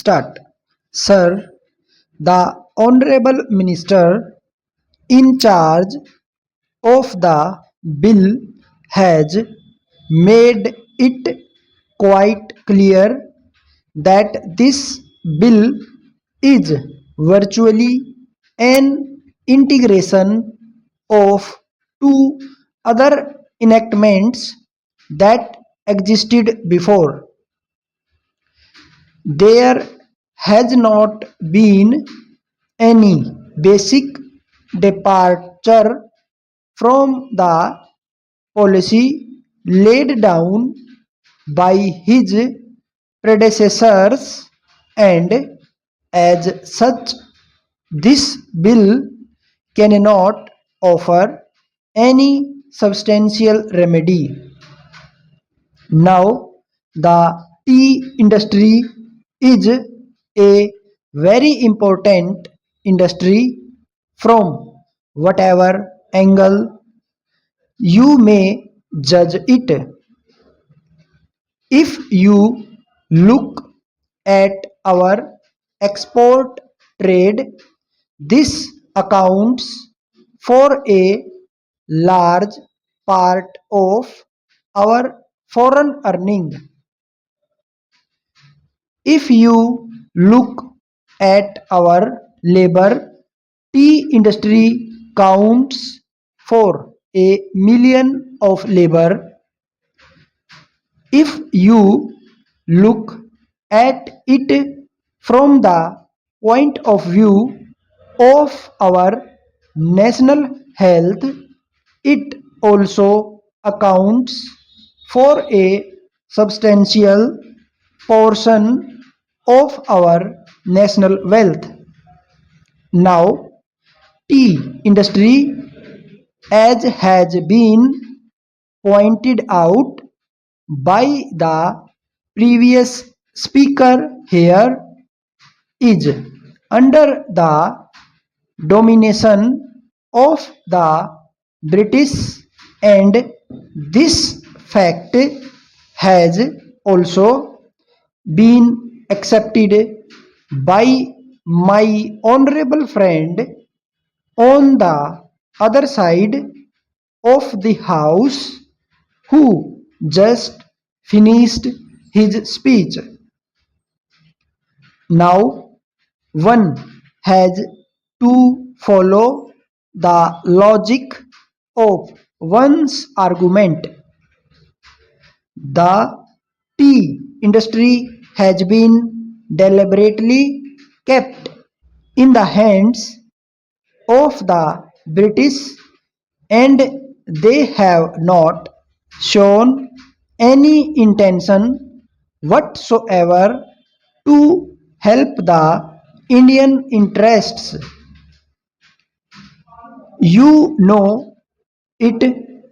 Start. Sir, the Honorable Minister in charge of the bill has made it quite clear that this bill is virtually an integration of two other enactments that existed before. There has not been any basic departure from the policy laid down by his predecessors, and as such, this bill cannot offer any substantial remedy. Now, the tea industry is a very important industry from whatever angle you may judge it. If you look at our export trade, this accounts for a large part of our foreign earning. If you look at our labor, tea industry counts for a million of labor. If you look at it from the point of view of our national health, it also accounts for a substantial portion of our national wealth. Now, tea industry, as has been pointed out by the previous speaker here, is under the domination of the British, and this fact has also been accepted by my honorable friend on the other side of the house who just finished his speech. Now, one has to follow the logic of one's argument. The tea industry has been deliberately kept in the hands of the British, and they have not shown any intention whatsoever to help the Indian interests. You know it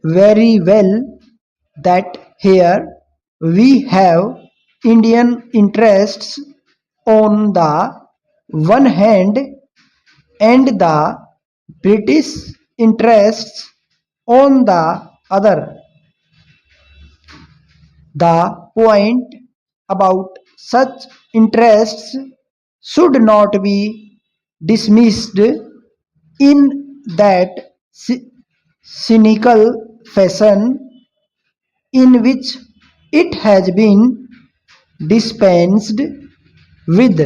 very well that here we have Indian interests on the one hand and the British interests on the other. The point about such interests should not be dismissed in that cynical fashion in which it has been dispensed with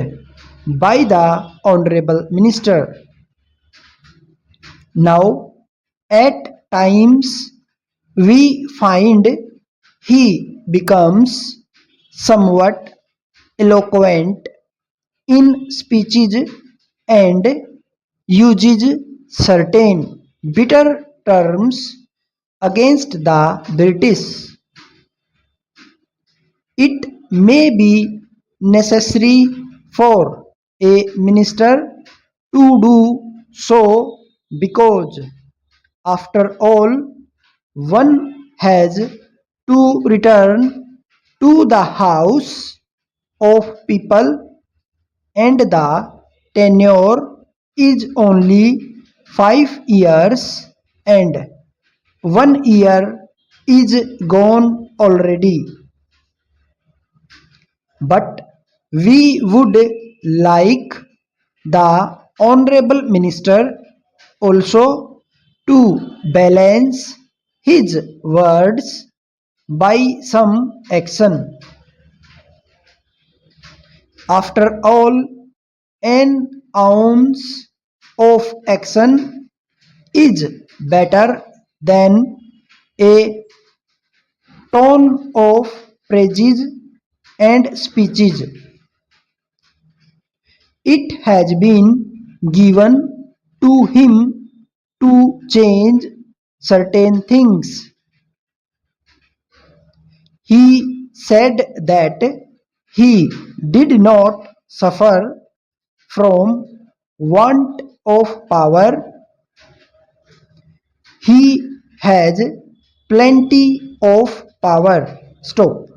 by the Honorable Minister. Now, at times we find he becomes somewhat eloquent in speeches and uses certain bitter terms against the British. It may be necessary for a minister to do so because, after all, one has to return to the house of people, and the tenure is only 5 years, and 1 year is gone already. But We would like the Honorable Minister also to balance his words by some action. After all, an ounce of action is better than a ton of praises and speeches. It has been given to him to change certain things. He said that he did not suffer from want of power. He has plenty of power. Stop.